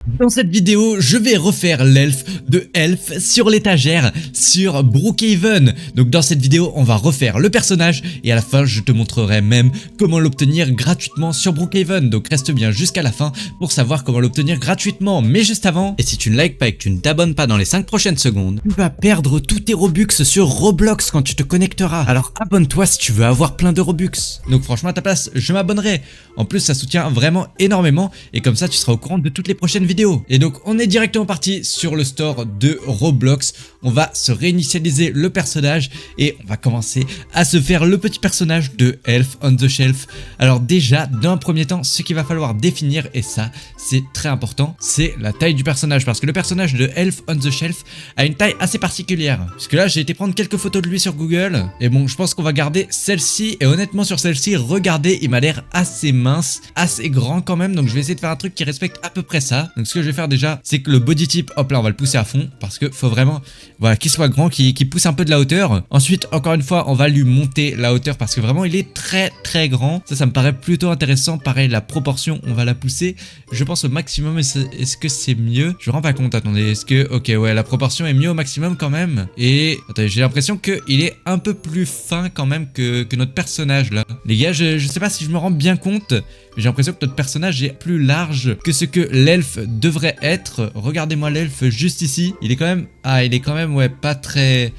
Dans cette vidéo, je vais refaire l'elfe de Elf sur l'étagère sur Brookhaven. Donc dans cette vidéo, on va refaire le personnage et à la fin, je te montrerai même comment l'obtenir gratuitement sur Brookhaven. Donc reste bien jusqu'à la fin pour savoir comment l'obtenir gratuitement. Mais juste avant, et si tu ne likes pas et que tu ne t'abonnes pas dans les 5 prochaines secondes, tu vas perdre tous tes Robux sur Roblox quand tu te connecteras. Alors abonne-toi si tu veux avoir plein de Robux. Donc franchement à ta place, je m'abonnerai. En plus, ça soutient vraiment énormément et comme ça, tu seras au courant de toutes les prochaines vidéos. Et donc on est directement parti sur le store de Roblox. On va se réinitialiser le personnage et on va commencer à se faire le petit personnage de Elf on the Shelf. Alors déjà, dans un premier temps, ce qu'il va falloir définir, et ça c'est très important, c'est la taille du personnage, parce que le personnage de Elf on the Shelf a une taille assez particulière. Puisque là j'ai été prendre quelques photos de lui sur Google et bon, je pense qu'on va garder celle-ci. Et honnêtement sur celle-ci, regardez, il m'a l'air assez mince, assez grand quand même. Donc je vais essayer de faire un truc qui respecte à peu près ça. Donc ce que je vais faire déjà, c'est que le body type, hop là, on va le pousser à fond parce que faut vraiment, voilà, qu'il soit grand, qu'il pousse un peu de la hauteur. Ensuite, encore une fois, on va lui monter la hauteur parce que vraiment il est très grand. Ça me paraît plutôt intéressant. Pareil, la proportion, on va la pousser, je pense, au maximum. Est-ce que c'est mieux? Je me rends pas compte, attendez, est-ce que, ok, ouais, la proportion est mieux au maximum quand même. Et attendez, j'ai l'impression qu'il est un peu plus fin quand même que notre personnage là. Les gars, je sais pas si je me rends bien compte, mais j'ai l'impression que notre personnage est plus large que ce que l'elfe devrait être. Regardez-moi l'elfe juste ici. Il est quand même, ouais, pas très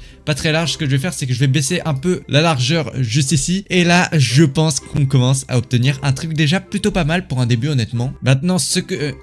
large. Ce que je vais faire, c'est que je vais baisser un peu la largeur juste ici. Et là, je pense qu'on commence à obtenir un truc déjà plutôt pas mal pour un début, honnêtement. Maintenant,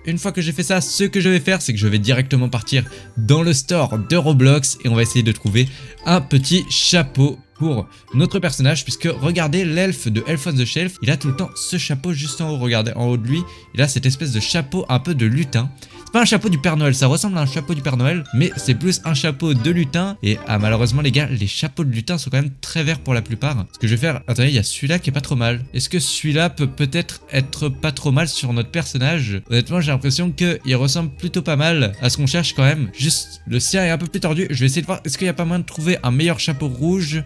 une fois que j'ai fait ça, ce que je vais faire, c'est que je vais directement partir dans le store de Roblox et on va essayer de trouver un petit chapeau pour notre personnage, puisque regardez, l'elfe de Elf on the Shelf, il a tout le temps ce chapeau juste en haut. Regardez, en haut de lui, il a cette espèce de chapeau un peu de lutin. C'est pas un chapeau du Père Noël, ça ressemble à un chapeau du Père Noël, mais c'est plus un chapeau de lutin. Et malheureusement les gars, les chapeaux de lutin sont quand même très verts pour la plupart. Ce que je vais faire, attendez, il y a celui-là qui est pas trop mal. Est-ce que celui-là peut peut-être être pas trop mal sur notre personnage? Honnêtement, j'ai l'impression qu'il ressemble plutôt pas mal à ce qu'on cherche quand même. Juste, le sien est un peu plus tordu. Je vais essayer de voir, est-ce qu'il y a pas moyen de trouver un meilleur chapeau rouge?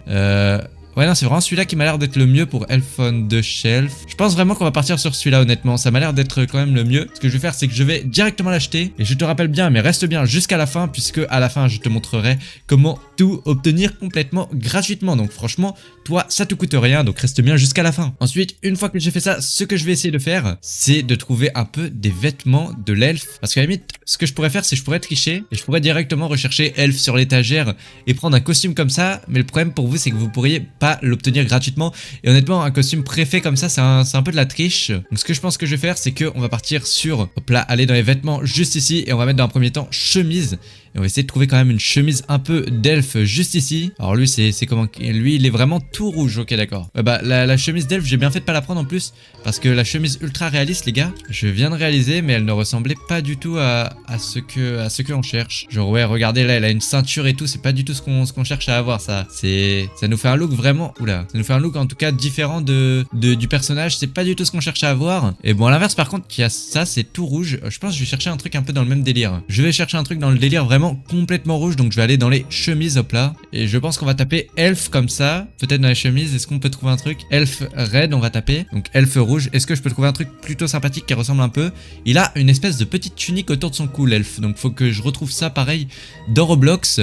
Ouais, non, c'est vraiment celui-là qui m'a l'air d'être le mieux pour Elf on the Shelf. Je pense vraiment qu'on va partir sur celui-là, honnêtement. Ça m'a l'air d'être quand même le mieux. Ce que je vais faire, c'est que je vais directement l'acheter. Et je te rappelle bien, mais reste bien jusqu'à la fin, puisque à la fin, je te montrerai comment tout obtenir complètement gratuitement. Donc franchement, toi, ça te coûte rien, donc reste bien jusqu'à la fin. Ensuite, une fois que j'ai fait ça, ce que je vais essayer de faire, c'est de trouver un peu des vêtements de l'elfe. Parce qu'à la limite, ce que je pourrais faire, c'est que je pourrais tricher et je pourrais directement rechercher elfe sur l'étagère et prendre un costume comme ça. Mais le problème pour vous, c'est que vous pourriez pas l'obtenir gratuitement. Et honnêtement, un costume préfet comme ça, c'est un peu de la triche. Donc ce que je pense que je vais faire, c'est qu'on va partir sur, hop là, aller dans les vêtements juste ici et on va mettre dans un premier temps chemise. Et on va essayer de trouver quand même une chemise un peu d'elfe juste ici. Alors lui, c'est comment? Lui, il est vraiment tout rouge. Ok, d'accord. Bah la chemise d'elfe, j'ai bien fait de pas la prendre en plus. Parce que la chemise ultra réaliste, les gars, je viens de réaliser, mais elle ne ressemblait pas du tout à ce que on cherche. Genre, ouais, regardez là, elle a une ceinture et tout. C'est pas du tout ce qu'on cherche à avoir, ça. Ça nous fait un look vraiment... Oula. Ça nous fait un look en tout cas différent du personnage. C'est pas du tout ce qu'on cherche à avoir. Et bon, à l'inverse, par contre, il y a ça, c'est tout rouge. Je pense que je vais chercher un truc un peu dans le même délire. Je vais chercher un truc dans le délire vraiment complètement rouge, donc je vais aller dans les chemises, hop là, et je pense qu'on va taper elf comme ça, peut-être dans les chemises. Est-ce qu'on peut trouver un truc? Elf red, on va taper, donc elf rouge. Est-ce que je peux trouver un truc plutôt sympathique qui ressemble un peu? Il a une espèce de petite tunique autour de son cou, l'elf, donc faut que je retrouve ça pareil dans Roblox.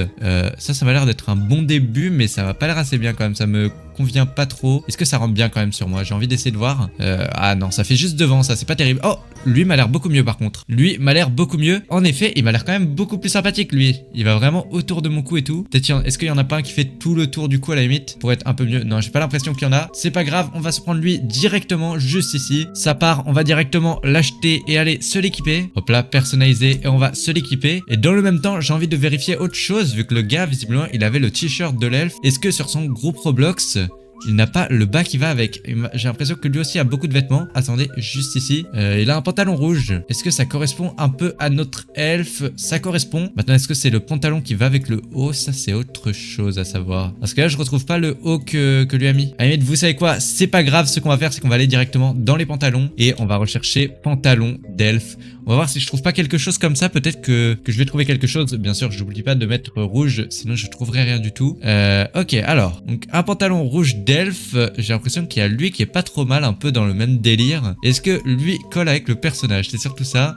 Ça m'a l'air d'être un bon début, mais ça va pas l'air assez bien quand même, ça me convient pas trop. Est-ce que ça rentre bien quand même sur moi? J'ai envie d'essayer de voir. Ah non, ça fait juste devant, ça c'est pas terrible. Oh, lui m'a l'air beaucoup mieux par contre. Lui m'a l'air beaucoup mieux. En effet, il m'a l'air quand même beaucoup plus sympathique lui. Il va vraiment autour de mon cou et tout. Peut-être, est-ce qu'il y en a pas un qui fait tout le tour du cou à la limite pour être un peu mieux? Non, j'ai pas l'impression qu'il y en a. C'est pas grave, on va se prendre lui directement juste ici. Ça part, on va directement l'acheter et aller se l'équiper. Hop là, personnaliser et on va se l'équiper. Et dans le même temps, j'ai envie de vérifier autre chose vu que le gars, visiblement, il avait le t-shirt de l'elfe. Est-ce que sur son groupe Roblox, il n'a pas le bas qui va avec? J'ai l'impression que lui aussi a beaucoup de vêtements. Attendez, juste ici. Il a un pantalon rouge. Est-ce que ça correspond un peu à notre elfe? Ça correspond. Maintenant, est-ce que c'est le pantalon qui va avec le haut? Ça, c'est autre chose à savoir. Parce que là, je retrouve pas le haut que lui a mis. À la limite, vous savez quoi? C'est pas grave. Ce qu'on va faire, c'est qu'on va aller directement dans les pantalons et on va rechercher pantalon d'elfe. On va voir si je trouve pas quelque chose comme ça. Peut-être que je vais trouver quelque chose. Bien sûr, je n'oublie pas de mettre rouge, sinon je trouverai rien du tout. Ok, alors. Donc, un pantalon rouge d'elfe. d'elfe, j'ai l'impression qu'il y a lui qui est pas trop mal, un peu dans le même délire. Est-ce que lui colle avec le personnage? C'est surtout ça.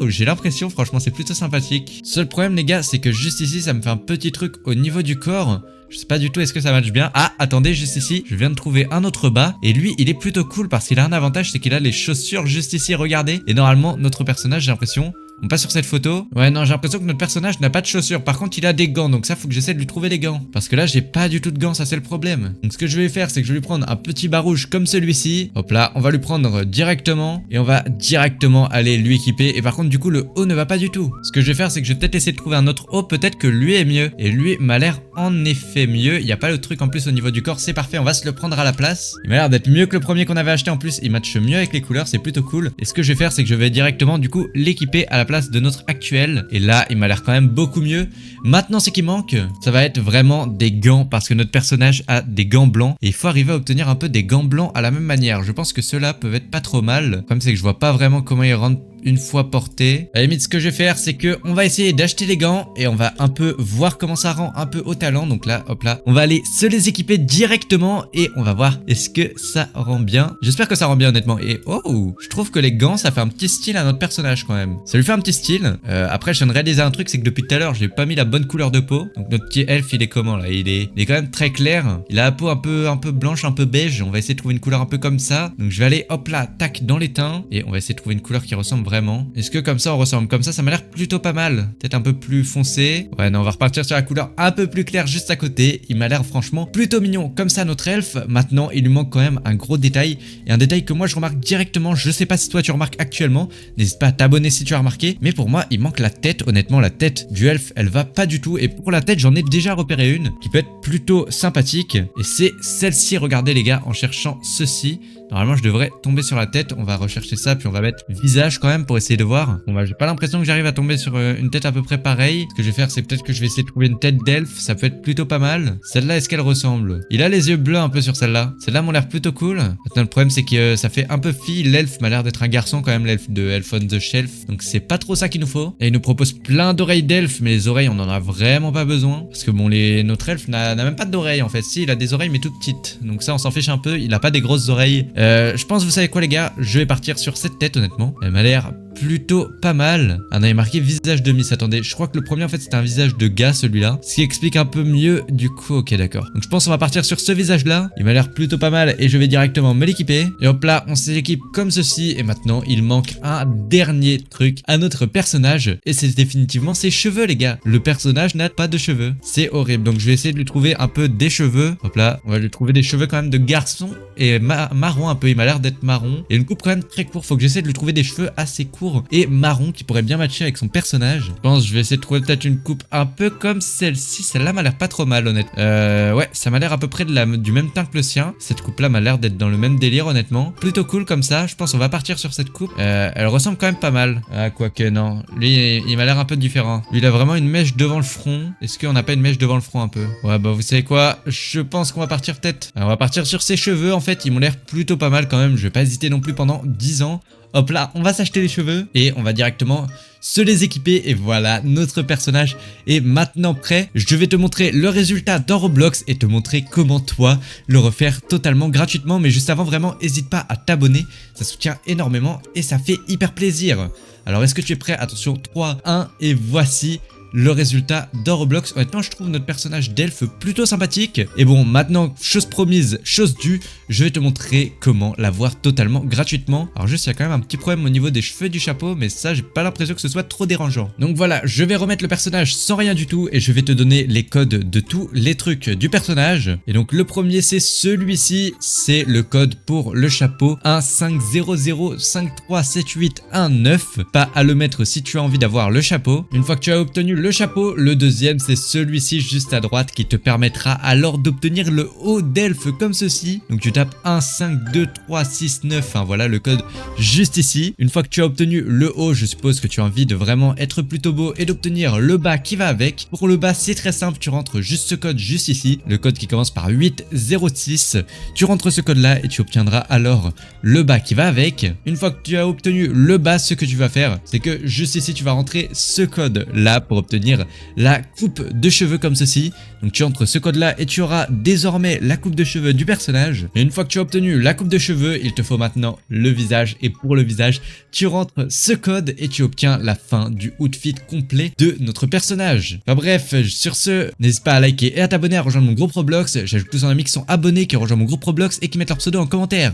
J'ai l'impression, franchement, c'est plutôt sympathique. Seul problème, les gars, c'est que juste ici, ça me fait un petit truc au niveau du corps. Je sais pas du tout est-ce que ça match bien. Ah, attendez, juste ici, je viens de trouver un autre bas. Et lui, il est plutôt cool parce qu'il a un avantage, c'est qu'il a les chaussures juste ici, regardez. Et normalement, notre personnage, j'ai l'impression... On passe sur cette photo. Ouais, non, j'ai l'impression que notre personnage n'a pas de chaussures. Par contre, il a des gants. Donc ça, faut que j'essaie de lui trouver des gants. Parce que là, j'ai pas du tout de gants. Ça, c'est le problème. Donc ce que je vais faire, c'est que je vais lui prendre un petit bas rouge comme celui-ci. Hop là, on va lui prendre directement. Et on va directement aller lui équiper. Et par contre, du coup, le haut ne va pas du tout. Ce que je vais faire, c'est que je vais peut-être essayer de trouver un autre haut. Peut-être que lui est mieux. Et lui m'a l'air en effet mieux. Il n'y a pas le truc en plus au niveau du corps. C'est parfait. On va se le prendre à la place. Il m'a l'air d'être mieux que le premier qu'on avait acheté en plus. Il matche mieux avec les couleurs. C'est plutôt cool. Et ce que je vais faire, c'est que je vais directement, du coup, l'équiper à la place de notre actuel. Et là, il m'a l'air quand même beaucoup mieux. Maintenant, ce qui manque, ça va être vraiment des gants parce que notre personnage a des gants blancs et il faut arriver à obtenir un peu des gants blancs à la même manière. Je pense que ceux-là peuvent être pas trop mal. Le problème, c'est que je vois pas vraiment comment ils rentrent une fois porté. À la limite, ce que je vais faire, c'est que on va essayer d'acheter les gants et on va un peu voir comment ça rend un peu au talent. Donc là, hop là, on va aller se les équiper directement et on va voir est-ce que ça rend bien. J'espère que ça rend bien honnêtement. Et oh, je trouve que les gants, ça fait un petit style à notre personnage quand même. Ça lui fait un petit style. Après, je viens de réaliser un truc, c'est que depuis tout à l'heure, j'ai pas mis la bonne couleur de peau. Donc notre petit elfe, il est comment là? Il est quand même très clair. Il a la peau un peu blanche, un peu beige. On va essayer de trouver une couleur un peu comme ça. Donc je vais aller hop là, tac, dans les teints et on va essayer de trouver une couleur qui ressemble vraiment. Est-ce que comme ça on ressemble? Comme ça m'a l'air plutôt pas mal. Peut-être un peu plus foncé. Ouais, non, on va repartir sur la couleur un peu plus claire juste à côté. Il m'a l'air franchement plutôt mignon. Comme ça, notre elfe, maintenant, il lui manque quand même un gros détail. Et un détail que moi, je remarque directement. Je sais pas si toi, tu remarques actuellement. N'hésite pas à t'abonner si tu as remarqué. Mais pour moi, il manque la tête. Honnêtement, la tête du elfe, elle va pas du tout. Et pour la tête, j'en ai déjà repéré une qui peut être plutôt sympathique. Et c'est celle-ci. Regardez les gars, en cherchant ceci. Normalement, je devrais tomber sur la tête. On va rechercher ça, puis on va mettre visage quand même pour essayer de voir. Bon, bah, j'ai pas l'impression que j'arrive à tomber sur une tête à peu près pareille. Ce que je vais faire, c'est peut-être que je vais essayer de trouver une tête d'elfe. Ça peut être plutôt pas mal. Celle-là, est-ce qu'elle ressemble? Il a les yeux bleus un peu sur celle-là. Celle-là m'a l'air plutôt cool. Maintenant, le problème, c'est que ça fait un peu fille. L'elfe m'a l'air d'être un garçon quand même, l'elfe de Elf on the Shelf. Donc, c'est pas trop ça qu'il nous faut. Et il nous propose plein d'oreilles d'elfe, mais les oreilles, on en a vraiment pas besoin. Parce que bon, notre elfe n'a même pas d'oreilles en fait. Si, il a des oreilles, mais toutes petites. Donc, ça, on s'en fiche un peu. Il a pas des grosses oreilles. Je pense, vous savez quoi, les gars? Je vais partir sur cette tête, honnêtement. Elle m'a l'air plutôt pas mal. Ah non, il est marqué visage de Miss. Attendez, je crois que le premier en fait c'était un visage de gars, celui-là, ce qui explique un peu mieux du coup. Ok, d'accord, donc je pense qu'on va partir sur ce visage là. Il m'a l'air plutôt pas mal et je vais directement me l'équiper. Et hop là, on s'équipe comme ceci. Et maintenant il manque un dernier truc à notre personnage et c'est définitivement ses cheveux, les gars. Le personnage n'a pas de cheveux, c'est horrible. Donc je vais essayer de lui trouver un peu des cheveux. Hop là, on va lui trouver des cheveux quand même de garçon et marron un peu. Il m'a l'air d'être marron et une coupe quand même très courte. Faut que j'essaie de lui trouver des cheveux assez courts et marron qui pourrait bien matcher avec son personnage. Je pense que je vais essayer de trouver peut-être une coupe un peu comme celle-ci. Celle-là m'a l'air pas trop mal, honnêtement. Ouais, ça m'a l'air à peu près du même teint que le sien. Cette coupe-là m'a l'air d'être dans le même délire, honnêtement. Plutôt cool comme ça. Je pense qu'on va partir sur cette coupe. Elle ressemble quand même pas mal. Ah, quoique non. Lui, il m'a l'air un peu différent. Lui, il a vraiment une mèche devant le front. Est-ce qu'on n'a pas une mèche devant le front un peu? Ouais, bah vous savez quoi? Je pense qu'on va partir peut-être. On va partir sur ses cheveux, en fait. Ils m'ont l'air plutôt pas mal quand même. Je vais pas hésiter non plus pendant 10 ans. Hop là, on va s'acheter les cheveux et on va directement se les équiper. Et voilà, notre personnage est maintenant prêt. Je vais te montrer le résultat dans Roblox et te montrer comment toi le refaire totalement gratuitement. Mais juste avant, vraiment, n'hésite pas à t'abonner. Ça soutient énormément et ça fait hyper plaisir. Alors, est-ce que tu es prêt? Attention, 3, 1 et voici le résultat dans Roblox. Honnêtement, je trouve notre personnage d'elfe plutôt sympathique. Et bon, maintenant, chose promise, chose due, je vais te montrer comment l'avoir totalement gratuitement. Alors juste, il y a quand même un petit problème au niveau des cheveux du chapeau, mais ça, j'ai pas l'impression que ce soit trop dérangeant. Donc voilà, je vais remettre le personnage sans rien du tout et je vais te donner les codes de tous les trucs du personnage. Et donc le premier, c'est celui-ci, c'est le code pour le chapeau 1500537819. Pas à le mettre si tu as envie d'avoir le chapeau. Une fois que tu as obtenu le chapeau, le deuxième, c'est celui-ci juste à droite qui te permettra alors d'obtenir le haut d'elfe comme ceci. Donc tu tapes 152369, enfin voilà le code juste ici. Une fois que tu as obtenu le haut, je suppose que tu as envie de vraiment être plutôt beau et d'obtenir le bas qui va avec. Pour le bas, c'est très simple, tu rentres juste ce code juste ici, le code qui commence par 806. Tu rentres ce code là et tu obtiendras alors le bas qui va avec. Une fois que tu as obtenu le bas, ce que tu vas faire, c'est que juste ici tu vas rentrer ce code là pour obtenir obtenir la coupe de cheveux comme ceci. Donc tu entres ce code là et tu auras désormais la coupe de cheveux du personnage. Et une fois que tu as obtenu la coupe de cheveux, il te faut maintenant le visage. Et pour le visage, tu rentres ce code et tu obtiens la fin du outfit complet de notre personnage. Enfin bref, sur ce, n'hésite pas à liker et à t'abonner, à rejoindre mon groupe Roblox. J'ajoute tous en amis qui sont abonnés, qui rejoignent mon groupe Roblox et qui mettent leur pseudo en commentaire.